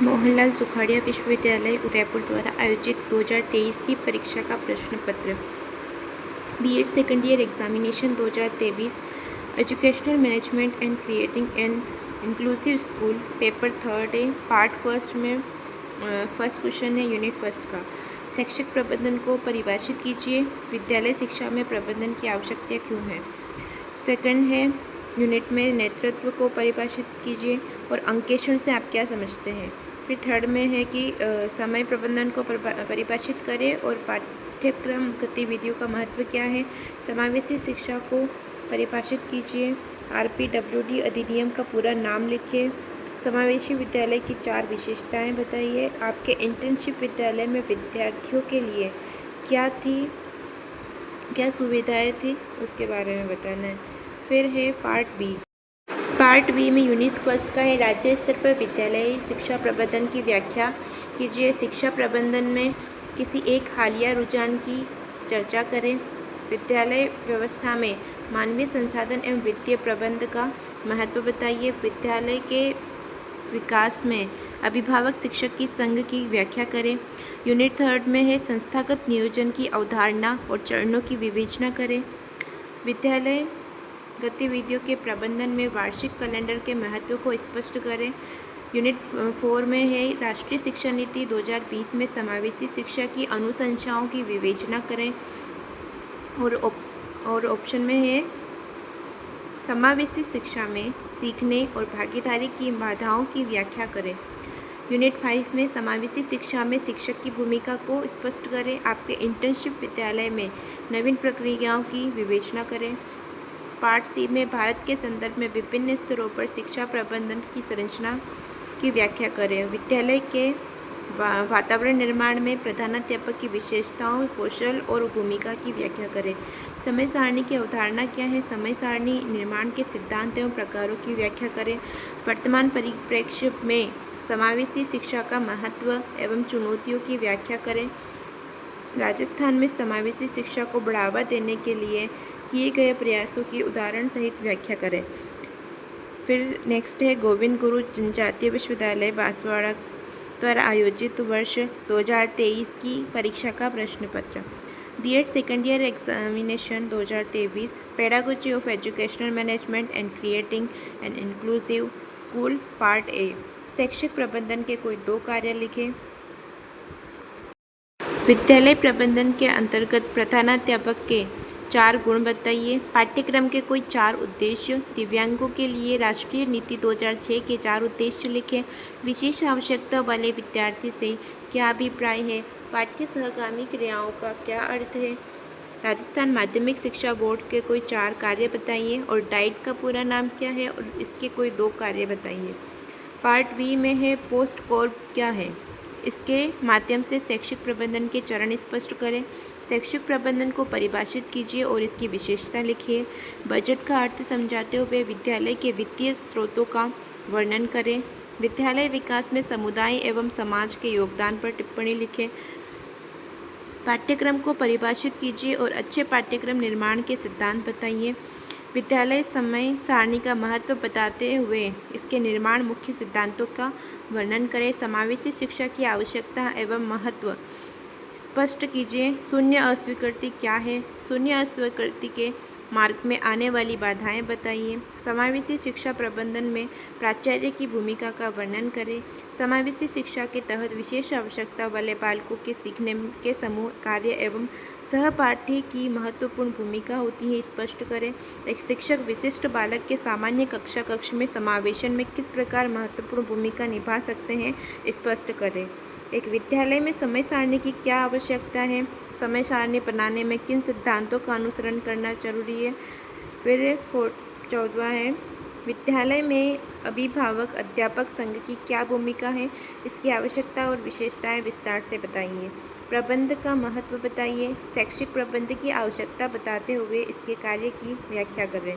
मोहनलाल सुखाड़िया विश्वविद्यालय उदयपुर द्वारा आयोजित 2023 की परीक्षा का प्रश्न पत्र। BEd second year examination 2023, educational management and creating an inclusive school, paper third है, पार्ट फर्स्ट में फर्स्ट क्वेश्चन है यूनिट फर्स्ट का। शैक्षिक प्रबंधन को परिभाषित कीजिए। विद्यालय शिक्षा में प्रबंधन की आवश्यकता क्यों है। सेकंड है यूनिट में नेतृत्व को परिभाषित कीजिए और अंकेक्षण से आप क्या समझते हैं। फिर थर्ड में है कि समय प्रबंधन को परिभाषित करें और पाठ्यक्रम गतिविधियों का महत्व क्या है। समावेशी शिक्षा को परिभाषित कीजिए। RPWD अधिनियम का पूरा नाम लिखिए। समावेशी विद्यालय की 4 विशेषताएं बताइए। आपके इंटर्नशिप विद्यालय में विद्यार्थियों के लिए क्या थी, क्या सुविधाएं थी, उसके बारे में बताना है। फिर है पार्ट बी में यूनिट फर्स्ट का है राज्य स्तर पर विद्यालय शिक्षा प्रबंधन की व्याख्या कीजिए। शिक्षा प्रबंधन में किसी एक हालिया रुझान की चर्चा करें। विद्यालय व्यवस्था में मानवीय संसाधन एवं वित्तीय प्रबंध का महत्व बताइए। विद्यालय के विकास में अभिभावक शिक्षक की संघ की व्याख्या करें। यूनिट थर्ड में है संस्थागत नियोजन की अवधारणा और चरणों की विवेचना करें। विद्यालय गतिविधियों के प्रबंधन में वार्षिक कैलेंडर के महत्व को स्पष्ट करें। यूनिट 4 में है राष्ट्रीय शिक्षा नीति 2020 में समावेशी शिक्षा की अनुशंसाओं की विवेचना करें। और ऑप्शन में है समावेशी शिक्षा में सीखने और भागीदारी की बाधाओं की व्याख्या करें। यूनिट 5 में समावेशी शिक्षा में शिक्षक की भूमिका को स्पष्ट करें। आपके इंटर्नशिप विद्यालय में नवीन प्रक्रियाओं की विवेचना करें। पार्ट सी में भारत के संदर्भ में विभिन्न स्तरों पर शिक्षा प्रबंधन की संरचना की व्याख्या करें। विद्यालय के वातावरण निर्माण में प्रधानाध्यापक की विशेषताओं, कौशल और भूमिका की व्याख्या करें। समय सारणी की अवधारणा क्या है। समय सारणी निर्माण के सिद्धांत एवं प्रकारों की व्याख्या करें। वर्तमान परिप्रेक्ष्य में समावेशी शिक्षा का महत्व एवं चुनौतियों की व्याख्या करें। राजस्थान में समावेशी शिक्षा को बढ़ावा देने के लिए किए गए प्रयासों की उदाहरण सहित व्याख्या करें। फिर नेक्स्ट है गोविंद गुरु जनजातीय विश्वविद्यालय बांसवाड़ा द्वारा आयोजित वर्ष 2023 की परीक्षा का प्रश्न पत्र। BEd second year examination 2023, pedagogy of educational management and creating an inclusive school, part A. शैक्षिक प्रबंधन के कोई 2 कार्य लिखें। विद्यालय प्रबंधन के अंतर्गत प्रधानाध्यापक के 4 गुण बताइए। पाठ्यक्रम के कोई 4 उद्देश्य। दिव्यांगों के लिए राष्ट्रीय नीति 2006 के 4 उद्देश्य लिखें। विशेष आवश्यकता वाले विद्यार्थी से क्या अभिप्राय है। पाठ्य सहगामी क्रियाओं का क्या अर्थ है। राजस्थान माध्यमिक शिक्षा बोर्ड के कोई 4 कार्य बताइए और डाइट का पूरा नाम क्या है और इसके कोई 2 कार्य बताइए। पार्ट बी में है पोस्ट कॉर्प क्या है। इसके माध्यम से शैक्षिक प्रबंधन के चरण स्पष्ट करें। शैक्षिक प्रबंधन को परिभाषित कीजिए और इसकी विशेषता लिखिए। बजट का अर्थ समझाते हुए विद्यालय के वित्तीय स्रोतों का वर्णन करें। विद्यालय विकास में समुदाय एवं समाज के योगदान पर टिप्पणी लिखें। पाठ्यक्रम को परिभाषित कीजिए और अच्छे पाठ्यक्रम निर्माण के सिद्धांत बताइए। विद्यालय समय सारणी का महत्व बताते हुए इसके निर्माण मुख्य सिद्धांतों का वर्णन करें। समावेशी शिक्षा की आवश्यकता एवं महत्व स्पष्ट कीजिए। शून्य अस्वीकृति क्या है। शून्य अस्वीकृति के मार्ग में आने वाली बाधाएं बताइए। समावेशी शिक्षा प्रबंधन में प्राचार्य की भूमिका का वर्णन करें। समावेशी शिक्षा के तहत विशेष आवश्यकता वाले बालकों के सीखने के समूह कार्य एवं सहपाठी की महत्वपूर्ण भूमिका होती है, स्पष्ट करें। एक शिक्षक विशिष्ट बालक के सामान्य कक्ष में समावेशन में किस प्रकार महत्वपूर्ण भूमिका निभा सकते हैं, स्पष्ट करें। एक विद्यालय में समय सारणी की क्या आवश्यकता है। समय सारणी बनाने में किन सिद्धांतों का अनुसरण करना जरूरी है। फिर 14वां है विद्यालय में अभिभावक अध्यापक संघ की क्या भूमिका है, इसकी आवश्यकता और विशेषताएं विस्तार से बताइए। प्रबंध का महत्व बताइए। शैक्षिक प्रबंध की आवश्यकता बताते हुए इसके कार्य की व्याख्या करें।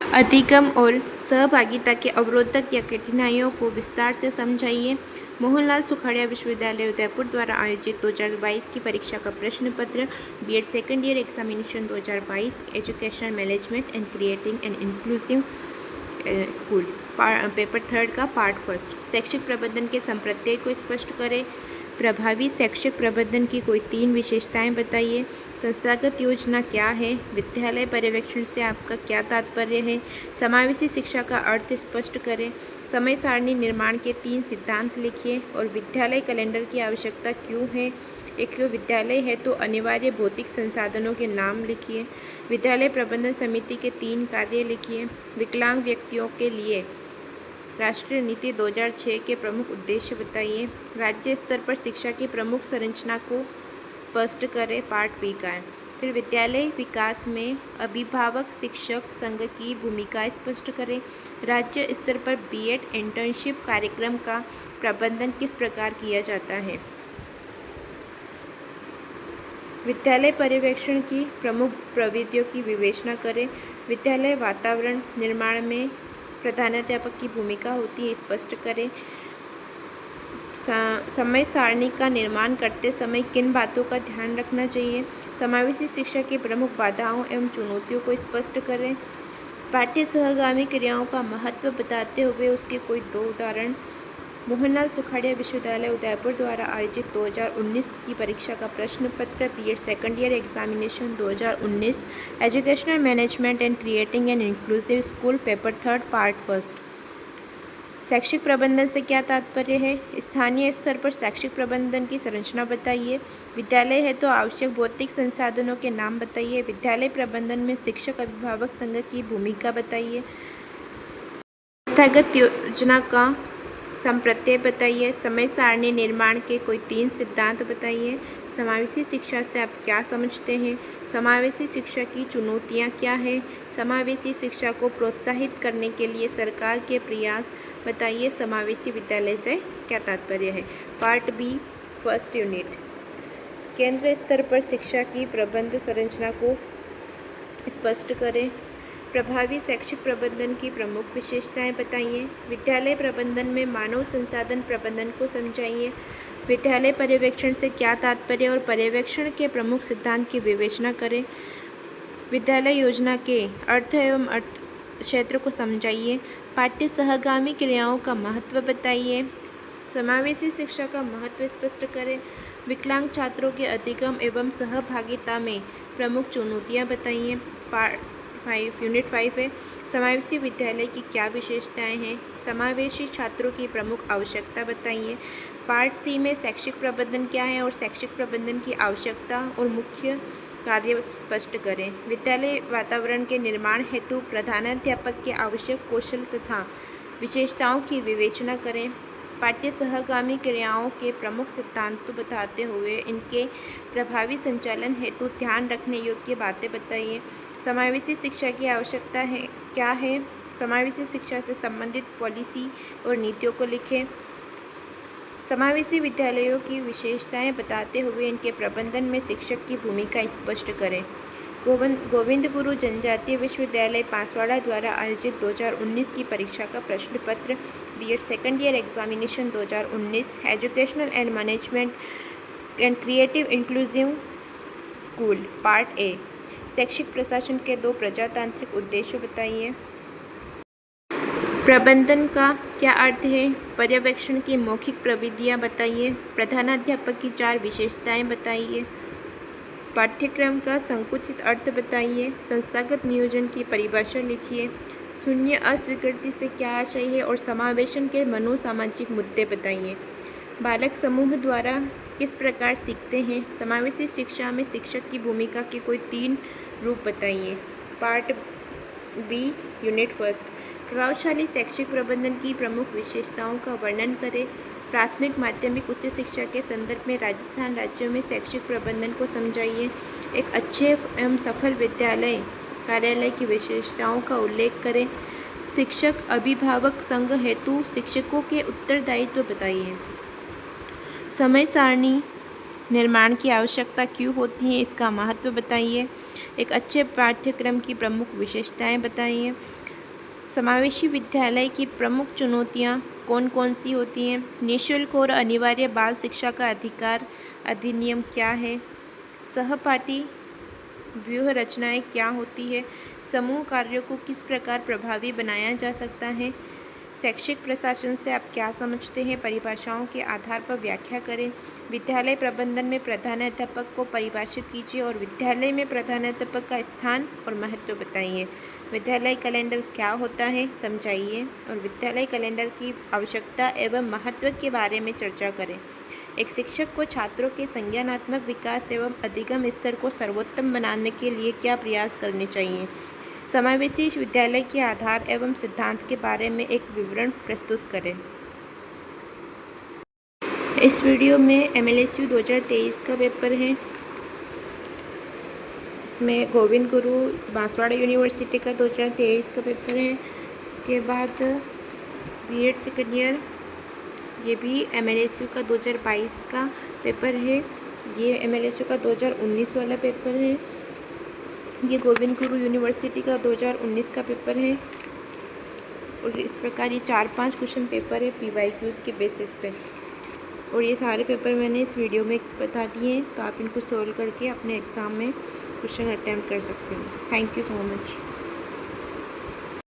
अधिगम और सहभागिता के अवरोधक या कठिनाइयों को विस्तार से समझाइए। मोहनलाल सुखाड़िया विश्वविद्यालय उदयपुर द्वारा आयोजित 2022 की परीक्षा का प्रश्न पत्र। BEd second year examination 2022, educational management and creating an inclusive school. Paper 3 का पार्ट 1। शैक्षिक प्रबंधन के संप्रत्यय को स्पष्ट करें। प्रभावी शैक्षिक प्रबंधन की कोई 3 विशेषताएं बताइए। संस्थागत योजना क्या है। विद्यालय पर्यवेक्षण से आपका क्या तात्पर्य है। समावेशी शिक्षा का अर्थ स्पष्ट करें। समय सारणी निर्माण के 3 सिद्धांत लिखिए और विद्यालय कैलेंडर की आवश्यकता क्यों है। एक विद्यालय है तो अनिवार्य भौतिक संसाधनों के नाम लिखिए। विद्यालय प्रबंधन समिति के 3 कार्य लिखिए। विकलांग व्यक्तियों के लिए राष्ट्रीय नीति 2006 के प्रमुख उद्देश्य बताइए। राज्य स्तर पर शिक्षा की प्रमुख संरचना को स्पष्ट करें, पार्ट बी का है। फिर विद्यालय विकास में अभिभावक शिक्षक संघ की भूमिका स्पष्ट करें। राज्य स्तर पर बीएड इंटर्नशिप कार्यक्रम का प्रबंधन किस प्रकार किया जाता है। विद्यालय पर्यवेक्षण की प्रमुख प्रविधियों की विवेचना करें। विद्यालय वातावरण निर्माण में प्रधानाध्यापक की भूमिका होती है, स्पष्ट करें। समय सारणी का निर्माण करते समय किन बातों का ध्यान रखना चाहिए। समावेशी शिक्षा की प्रमुख बाधाओं एवं चुनौतियों को स्पष्ट करें। पाठ्य सहगामी क्रियाओं का महत्व बताते हुए उसके कोई 2 उदाहरण। मोहनलाल सुखाड़िया विश्वविद्यालय उदयपुर द्वारा आयोजित 2019 की परीक्षा का प्रश्न पत्र, BEd second year examination 2019, educational management and creating an inclusive school, paper 3 part 1। शैक्षिक प्रबंधन से क्या तात्पर्य है। स्थानीय स्तर पर शैक्षिक प्रबंधन की संरचना बताइए। विद्यालय है तो आवश्यक भौतिक संसाधनों के नाम बताइए। विद्यालय प्रबंधन में शिक्षक अभिभावक संघ की भूमिका बताइए। संस्थागत योजना का संप्रत्यय बताइए। समय सारणी निर्माण के कोई 3 सिद्धांत बताइए। समावेशी शिक्षा से आप क्या समझते हैं। समावेशी शिक्षा की चुनौतियाँ क्या है। समावेशी शिक्षा को प्रोत्साहित करने के लिए सरकार के प्रयास बताइए। समावेशी विद्यालय से क्या तात्पर्य है। Part B, first unit. केंद्र स्तर पर शिक्षा की प्रबंध संरचना को स्पष्ट करें। प्रभावी शैक्षिक प्रबंधन की प्रमुख विशेषताएं बताइए। विद्यालय प्रबंधन में मानव संसाधन प्रबंधन को समझाइए। विद्यालय पर्यवेक्षण से क्या तात्पर्य और पर्यवेक्षण के प्रमुख सिद्धांत की विवेचना करें। विद्यालय योजना के अर्थ एवं अर्थ क्षेत्र को समझाइए। पाठ्य सहगामी क्रियाओं का महत्व बताइए। समावेशी शिक्षा का महत्व स्पष्ट करें। विकलांग छात्रों के अधिगम एवं सहभागिता में प्रमुख चुनौतियाँ बताइए। पार्ट 5 यूनिट 5 है। समावेशी विद्यालय की क्या विशेषताएं हैं। समावेशी छात्रों की प्रमुख आवश्यकता बताइए। पार्ट सी में शैक्षिक प्रबंधन क्या है और शैक्षिक प्रबंधन की आवश्यकता और मुख्य कार्य स्पष्ट करें। विद्यालय वातावरण के निर्माण हेतु प्रधानाध्यापक के आवश्यक कौशल तथा विशेषताओं की विवेचना करें। पाठ्य सहगामी क्रियाओं के प्रमुख सिद्धांत बताते हुए इनके प्रभावी संचालन हेतु ध्यान रखने योग्य बातें बताइए। समावेशी शिक्षा की आवश्यकता है क्या है। समावेशी शिक्षा से संबंधित पॉलिसी और नीतियों को लिखें। समावेशी विद्यालयों की विशेषताएं बताते हुए इनके प्रबंधन में शिक्षक की भूमिका स्पष्ट करें। गोविंद गुरु जनजातीय विश्वविद्यालय बांसवाड़ा द्वारा आयोजित 2019 की परीक्षा का प्रश्न पत्र, BEd second year examination 2019, educational and management and creative inclusive school, part A. शैक्षिक प्रशासन के 2 प्रजातांत्रिक उद्देश्य बताइए। प्रबंधन का क्या अर्थ है। पर्यवेक्षण की मौखिक प्रविधियाँ बताइए। प्रधानाध्यापक की 4 विशेषताएं बताइए। पाठ्यक्रम का संकुचित अर्थ बताइए। संस्थागत नियोजन की परिभाषा लिखिए। शून्य अस्वीकृति से क्या आशय है और समावेशन के मनोसामाजिक मुद्दे बताइए। बालक समूह द्वारा किस प्रकार सीखते हैं। समावेशी शिक्षा में शिक्षक की भूमिका के कोई 3 रूप बताइए। Part B unit 1। प्रभावशाली शैक्षिक प्रबंधन की प्रमुख विशेषताओं का वर्णन करें। प्राथमिक माध्यमिक उच्च शिक्षा के संदर्भ में राजस्थान राज्य में शैक्षिक प्रबंधन को समझाइए। एक अच्छे एवं सफल विद्यालय कार्यालय की विशेषताओं का उल्लेख करें। शिक्षक अभिभावक संघ हेतु शिक्षकों के उत्तरदायित्व बताइए। समय सारणी निर्माण की आवश्यकता क्यों होती है, इसका महत्व बताइए। एक अच्छे पाठ्यक्रम की प्रमुख विशेषताएं बताइए। समावेशी विद्यालय की प्रमुख चुनौतियां कौन कौन सी होती हैं। निःशुल्क और अनिवार्य बाल शिक्षा का अधिकार अधिनियम क्या है। सहपाठी व्यूह रचनाएं क्या होती है। समूह कार्यों को किस प्रकार प्रभावी बनाया जा सकता है। शैक्षिक प्रशासन से आप क्या समझते हैं? परिभाषाओं के आधार पर व्याख्या करें। विद्यालय प्रबंधन में प्रधानाध्यापक को परिभाषित कीजिए और विद्यालय में प्रधानाध्यापक का स्थान और महत्व बताइए। विद्यालय कैलेंडर क्या होता है, समझाइए। और विद्यालय कैलेंडर की आवश्यकता एवं महत्व के बारे में चर्चा करें। एक शिक्षक को छात्रों के संज्ञानात्मक विकास एवं अधिगम स्तर को सर्वोत्तम बनाने के लिए क्या प्रयास करने चाहिए? समावेशी विद्यालय के आधार एवं सिद्धांत के बारे में एक विवरण प्रस्तुत करें। इस वीडियो में MLSU 2023 का पेपर है। इसमें गोविंद गुरु बांसवाड़ा यूनिवर्सिटी का 2023 का पेपर है। इसके बाद B.Ed सेकेंड ईयर, ये भी MLSU का 2022 का पेपर है। ये MLSU का 2019 वाला पेपर है। ये गोविंद गुरु यूनिवर्सिटी का 2019 का पेपर है। और इस प्रकार ये 4-5 क्वेश्चन पेपर है PYQs के बेसिस पे। और ये सारे पेपर मैंने इस वीडियो में बता दिए हैं, तो आप इनको सोल्व करके अपने एग्ज़ाम में क्वेश्चन अटैम्प्ट कर सकते हो। Thank you so much.